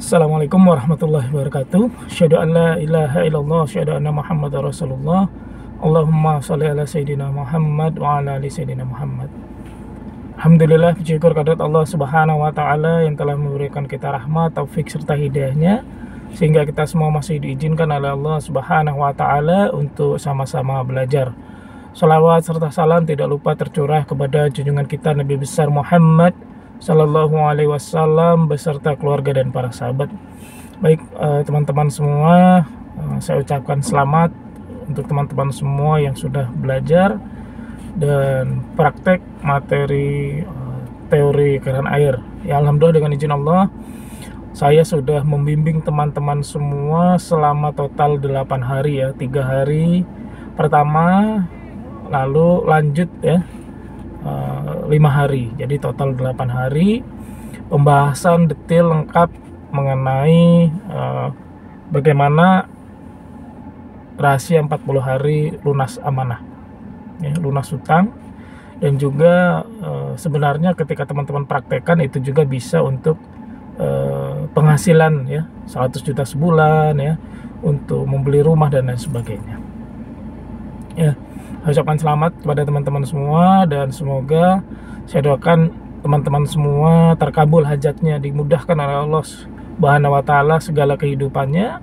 Assalamualaikum warahmatullahi wabarakatuh. Asyhadu an la ilaha illallah, asyhadu anna Muhammadar Rasulullah. Allahumma shalli ala sayyidina Muhammad wa ala ali sayyidina Muhammad. Alhamdulillah, puji syukur kehadirat Allah Subhanahu wa taala yang telah memberikan kita rahmat, taufik serta hidayahnya sehingga kita semua masih diizinkan oleh Allah Subhanahu wa taala untuk sama-sama belajar. Salawat serta salam tidak lupa tercurah kepada junjungan kita Nabi besar Muhammad Sallallahu Alaihi Wasallam beserta keluarga dan para sahabat. Baik teman-teman semua, saya ucapkan selamat untuk teman-teman semua yang sudah belajar dan praktek materi teori keran air. Ya, alhamdulillah dengan izin Allah saya sudah membimbing teman-teman semua selama total 8 hari ya, 3 hari pertama, lalu lanjut ya 5 hari, jadi total 8 hari pembahasan detail lengkap mengenai bagaimana rahasia 40 hari lunas amanah ya, lunas hutang. Dan juga sebenarnya ketika teman-teman praktekkan itu juga bisa untuk penghasilan ya, 100 juta sebulan ya, untuk membeli rumah dan lain sebagainya ya. Saya ucapkan selamat kepada teman-teman semua dan semoga saya doakan teman-teman semua terkabul hajatnya, dimudahkan oleh Allah Subhanahu wa taala segala kehidupannya,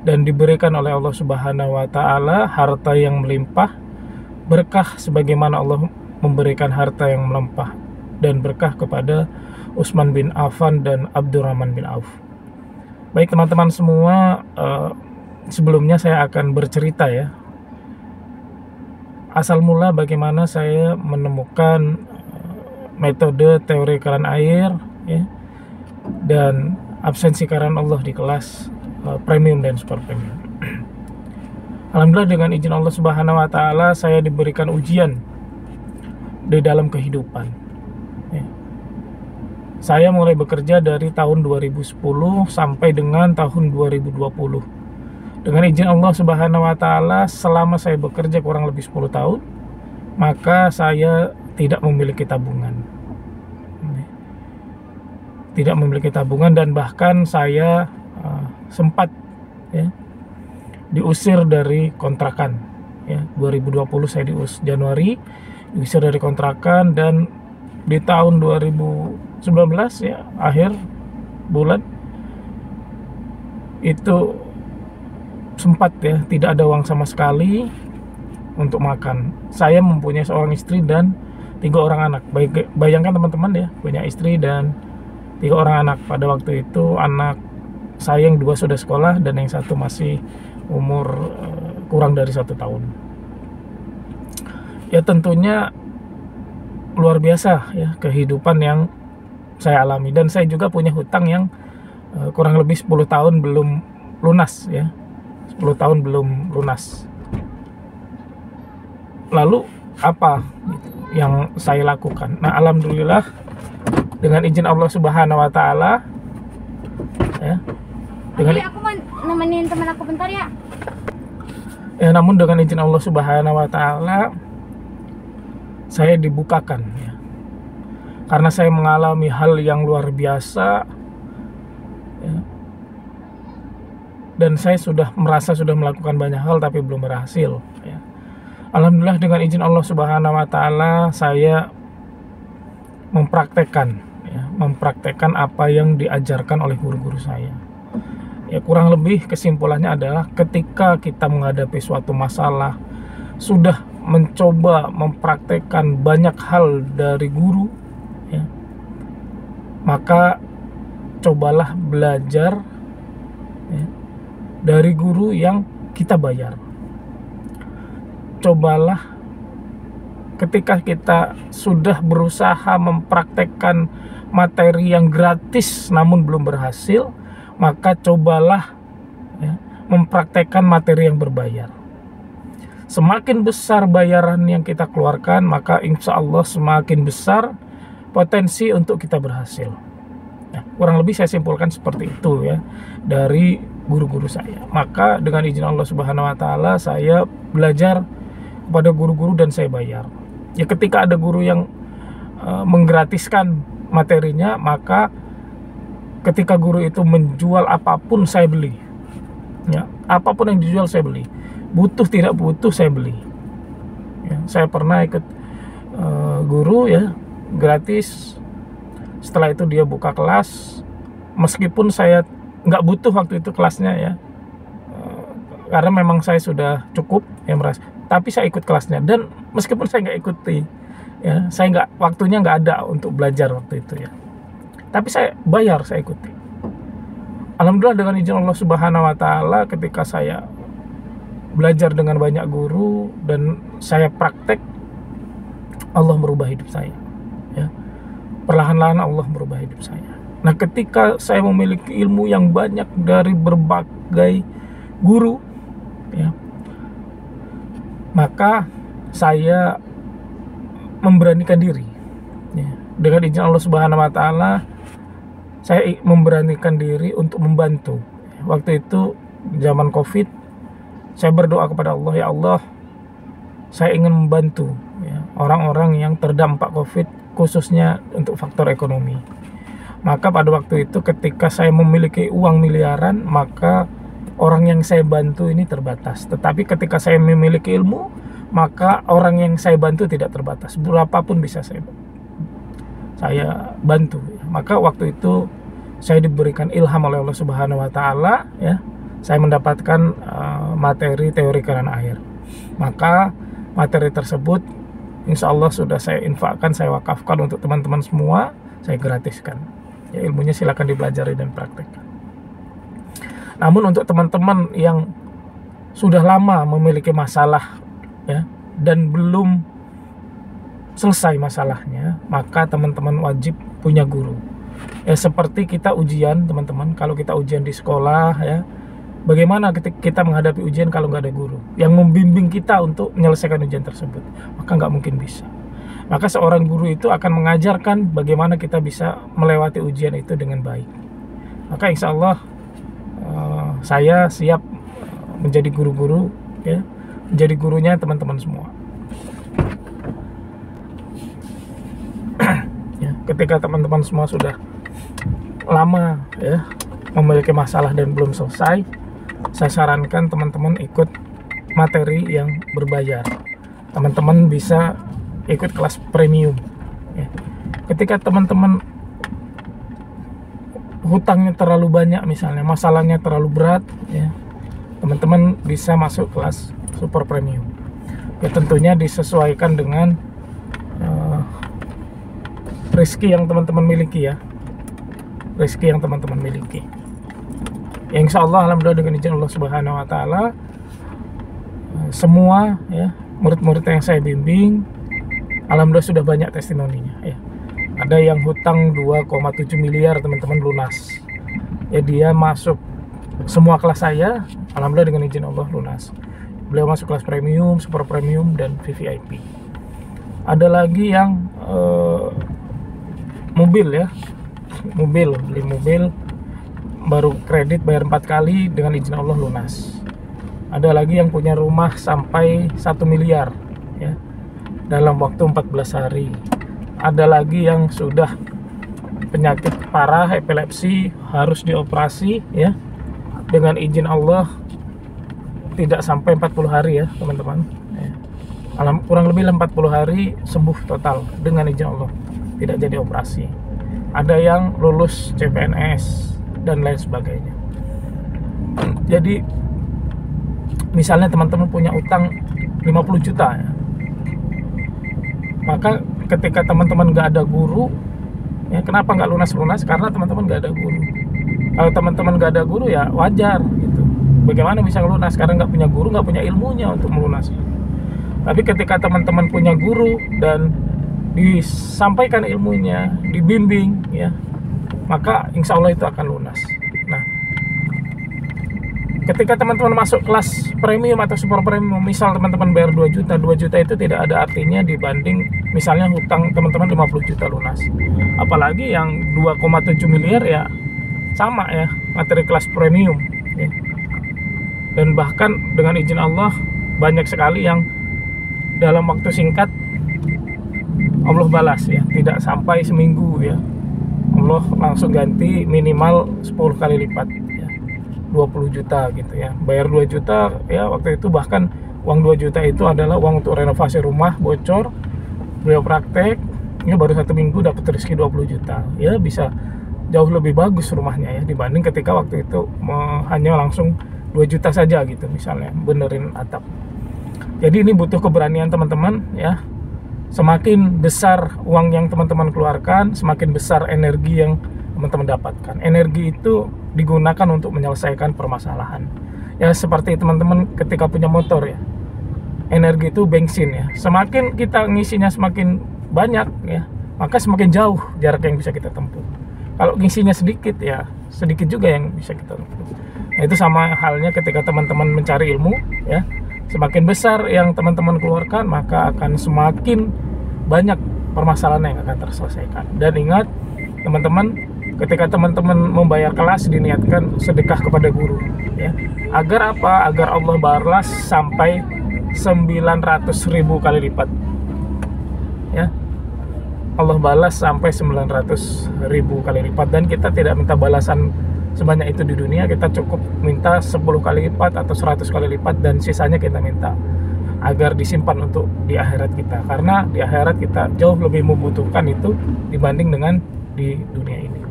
dan diberikan oleh Allah Subhanahu wa taala harta yang melimpah, berkah sebagaimana Allah memberikan harta yang melimpah dan berkah kepada Utsman bin Affan dan Abdurrahman bin Auf. Baik teman-teman semua, sebelumnya saya akan bercerita ya, asal mula bagaimana saya menemukan metode teori keran air ya, dan absensi keran Allah di kelas premium dan super premium. Alhamdulillah dengan izin Allah Subhanahu wa taala saya diberikan ujian di dalam kehidupan ya. Saya mulai bekerja dari tahun 2010 sampai dengan tahun 2020. Dengan izin Allah Subhanahu wa taala selama saya bekerja kurang lebih 10 tahun, maka saya tidak memiliki tabungan. Tidak memiliki tabungan, dan bahkan saya sempat ya, diusir dari kontrakan ya. 2020 saya Januari diusir dari kontrakan, dan di tahun 2019 ya, akhir bulan itu sempat ya tidak ada uang sama sekali untuk makan. Saya mempunyai seorang istri dan 3 orang anak. Bayangkan teman-teman ya, punya istri dan 3 orang anak. Pada waktu itu anak saya yang 2 sudah sekolah dan yang 1 masih umur kurang dari 1 tahun. Ya tentunya luar biasa ya kehidupan yang saya alami, dan saya juga punya hutang yang kurang lebih 10 tahun belum lunas ya. 10 tahun belum lunas. Lalu apa yang saya lakukan? Nah, alhamdulillah dengan izin Allah Subhanahu wa taala ya, dengan aku mau nemenin teman aku bentar ya. Namun dengan izin Allah Subhanahu wa taala saya dibukakan ya. Karena saya mengalami hal yang luar biasa ya, dan saya merasa sudah melakukan banyak hal tapi belum berhasil ya. Alhamdulillah dengan izin Allah Subhanahu wa taala saya mempraktekkan apa yang diajarkan oleh guru-guru saya. Ya, kurang lebih kesimpulannya adalah ketika kita menghadapi suatu masalah, sudah mencoba mempraktekkan banyak hal dari guru ya, maka cobalah belajar ya, dari guru yang kita bayar. Cobalah ketika kita sudah berusaha mempraktekkan materi yang gratis namun belum berhasil, maka cobalah ya, mempraktekkan materi yang berbayar. Semakin besar bayaran yang kita keluarkan, maka insya Allah semakin besar potensi untuk kita berhasil. Nah, kurang lebih saya simpulkan seperti itu ya dari guru-guru saya. Maka dengan izin Allah Subhanahu wa taala saya belajar kepada guru-guru dan saya bayar. Ya ketika ada guru yang menggratiskan materinya, maka ketika guru itu menjual apapun saya beli, ya, apapun yang dijual saya beli, butuh tidak butuh saya beli, ya. Saya pernah ikut guru, ya, gratis. Setelah itu dia buka kelas, meskipun saya nggak butuh waktu itu kelasnya, ya, karena memang saya sudah cukup, ya, merasa, tapi saya ikut kelasnya. Dan meskipun saya nggak ikuti, ya, saya waktunya nggak ada untuk belajar waktu itu, ya, tapi saya bayar, saya ikuti. Alhamdulillah dengan izin Allah Subhanahu Wa Taala, ketika saya belajar dengan banyak guru dan saya praktek, Allah merubah hidup saya, ya. Perlahan-lahan Allah merubah hidup saya. Nah, ketika saya memiliki ilmu yang banyak dari berbagai guru, ya, maka saya memberanikan diri, ya. Dengan izin Allah Subhanahu Wa Taala, saya memberanikan diri untuk membantu. Waktu itu zaman COVID, saya berdoa kepada Allah, ya Allah, saya ingin membantu, ya, orang-orang yang terdampak COVID, khususnya untuk faktor ekonomi. Maka pada waktu itu ketika saya memiliki uang miliaran, maka orang yang saya bantu ini terbatas. Tetapi ketika saya memiliki ilmu, maka orang yang saya bantu tidak terbatas. Berapapun bisa saya bantu. Maka waktu itu saya diberikan ilham oleh Allah Subhanahu Wa Taala, ya. Saya mendapatkan materi teori keran air. Maka materi tersebut insya Allah sudah saya infakkan, saya wakafkan untuk teman-teman semua, saya gratiskan. Ya, ilmunya silakan dipelajari dan praktekkan. Namun untuk teman-teman yang sudah lama memiliki masalah, ya, dan belum selesai masalahnya, maka teman-teman wajib punya guru. Ya, seperti kita ujian, teman-teman, kalau kita ujian di sekolah, ya, bagaimana ketika kita menghadapi ujian kalau nggak ada guru yang membimbing kita untuk menyelesaikan ujian tersebut? Maka nggak mungkin bisa. Maka seorang guru itu akan mengajarkan bagaimana kita bisa melewati ujian itu dengan baik. Maka insya Allah saya siap menjadi guru-guru, ya, menjadi gurunya teman-teman semua. Ya, ketika teman-teman semua sudah lama, ya, memiliki masalah dan belum selesai, saya sarankan teman-teman ikut materi yang berbayar. Teman-teman bisa ikut kelas premium, ya. Ketika teman-teman hutangnya terlalu banyak, misalnya masalahnya terlalu berat, ya, teman-teman bisa masuk kelas super premium. Ya, tentunya disesuaikan dengan rezeki yang teman-teman miliki, ya, rezeki yang teman-teman miliki. Ya, insya Allah, alhamdulillah dengan izin Allah Subhanahu Wa Taala, semua, ya, murid-murid yang saya bimbing, alhamdulillah sudah banyak testimoninya, ya. Ada yang hutang 2,7 miliar teman-teman lunas. Ya, dia masuk semua kelas saya, alhamdulillah dengan izin Allah lunas. Beliau masuk kelas premium, super premium, dan VVIP. Ada lagi yang mobil, ya, beli mobil, baru kredit bayar 4 kali, dengan izin Allah lunas. Ada lagi yang punya rumah sampai 1 miliar, ya, dalam waktu 14 hari. Ada lagi yang sudah penyakit parah, epilepsi, harus dioperasi, ya, dengan izin Allah tidak sampai 40 hari, ya, teman-teman, ya. Kurang lebih 40 hari sembuh total dengan izin Allah, tidak jadi operasi. Ada yang lulus CPNS dan lain sebagainya. Jadi misalnya teman-teman punya utang 50 juta, ya, maka ketika teman-teman nggak ada guru, ya, kenapa nggak lunas-lunas? Karena teman-teman nggak ada guru. Kalau teman-teman nggak ada guru, ya wajar, gitu. Bagaimana bisa lunas? Karena nggak punya guru, nggak punya ilmunya untuk melunasi. Tapi ketika teman-teman punya guru dan disampaikan ilmunya, dibimbing, ya, maka insya Allah itu akan lunas. Nah, ketika teman-teman masuk kelas premium atau super premium, misal teman-teman bayar 2 juta, 2 juta itu tidak ada artinya dibanding misalnya hutang teman-teman 50 juta lunas. Apalagi yang 2,7 miliar, ya, sama, ya, materi kelas premium, ya. Dan bahkan dengan izin Allah banyak sekali yang dalam waktu singkat Allah balas, ya, tidak sampai seminggu, ya, Allah langsung ganti minimal 10 kali lipat ya, 20 juta gitu ya. Bayar 2 juta ya, waktu itu bahkan uang 2 juta itu adalah uang untuk renovasi rumah bocor. Beliau praktek, ini baru 1 minggu dapat rezeki 20 juta ya, bisa jauh lebih bagus rumahnya ya dibanding ketika waktu itu hanya langsung 2 juta saja gitu misalnya benerin atap. Jadi ini butuh keberanian teman-teman ya. Semakin besar uang yang teman-teman keluarkan, semakin besar energi yang teman-teman dapatkan. Energi itu digunakan untuk menyelesaikan permasalahan. Ya seperti teman-teman ketika punya motor ya. Energi itu bensin ya. Semakin kita ngisinya semakin banyak ya, maka semakin jauh jarak yang bisa kita tempuh. Kalau ngisinya sedikit ya, sedikit juga yang bisa kita tempuh. Nah, itu sama halnya ketika teman-teman mencari ilmu ya. Semakin besar yang teman-teman keluarkan, maka akan semakin banyak permasalahan yang akan terselesaikan. Dan ingat teman-teman, ketika teman-teman membayar kelas diniatkan sedekah kepada guru ya. Agar apa? Agar Allah balas sampai 900.000 kali lipat ya. Allah balas sampai 900.000 kali lipat, dan kita tidak minta balasan sebanyak itu di dunia. Kita cukup minta 10 kali lipat atau 100 kali lipat, dan sisanya kita minta agar disimpan untuk di akhirat kita, karena di akhirat kita jauh lebih membutuhkan itu dibanding dengan di dunia ini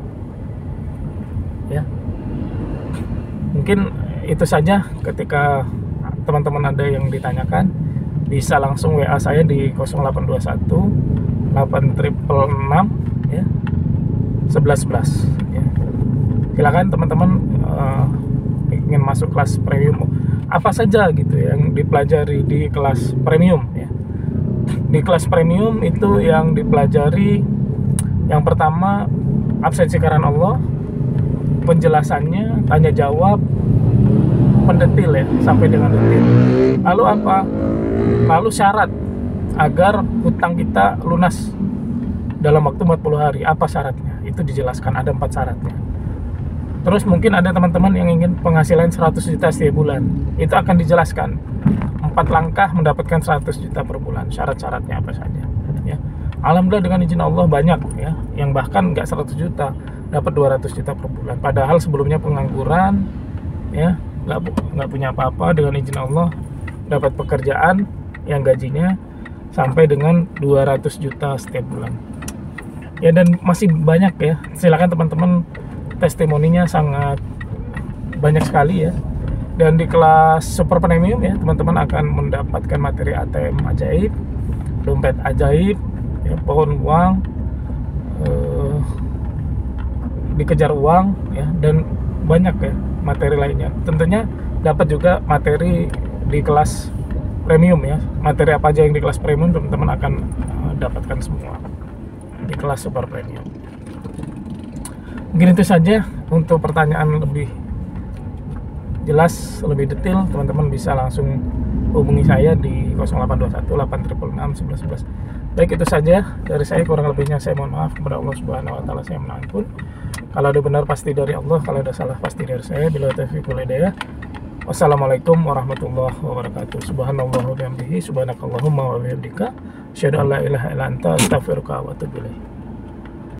ya. Mungkin itu saja. Ketika teman-teman ada yang ditanyakan, bisa langsung WA saya di 0821 8666 ya 1111 ya. Silakan teman-teman ingin masuk kelas premium apa saja gitu yang dipelajari di kelas premium ya. Di kelas premium itu yang dipelajari yang pertama absensi karena Allah, penjelasannya, tanya jawab, pendetil ya, sampai dengan detil. Lalu apa? Lalu syarat agar hutang kita lunas dalam waktu 40 hari. Apa syaratnya? Itu dijelaskan, ada 4 syaratnya. Terus mungkin ada teman-teman yang ingin penghasilan 100 juta setiap bulan. Itu akan dijelaskan 4 langkah mendapatkan 100 juta per bulan. Syarat-syaratnya apa saja ya. Alhamdulillah dengan izin Allah banyak ya yang bahkan nggak 100 juta dapat 200 juta per bulan. Padahal sebelumnya pengangguran ya, nggak punya apa-apa, dengan izin Allah dapat pekerjaan yang gajinya sampai dengan 200 juta setiap bulan ya. Dan masih banyak ya, silakan teman-teman, testimoninya sangat banyak sekali ya. Dan di kelas super premium ya, teman-teman akan mendapatkan materi ATM ajaib, dompet ajaib ya, pohon uang, dikejar uang ya, dan banyak ya materi lainnya. Tentunya dapat juga materi di kelas premium ya. Materi apa aja yang di kelas premium teman-teman akan dapatkan semua di kelas super premium. Mungkin itu saja. Untuk pertanyaan lebih jelas, lebih detail, teman-teman bisa langsung hubungi saya di 0821 8666 1111. Baik, itu saja dari saya. Kurang lebihnya saya mohon maaf. Kepada Allah Subhanahu wa taala saya mohon ampun. Kalau ada benar pasti dari Allah, kalau ada salah pasti dari saya. Bila taufiq wal hidayah. Wassalamualaikum warahmatullahi wabarakatuh. Subhanallah wa bihamdihi, subhanakallahumma wa bihamdika, asyhadu an la ilaha illa anta, astaghfiruka wa atubu ilaik.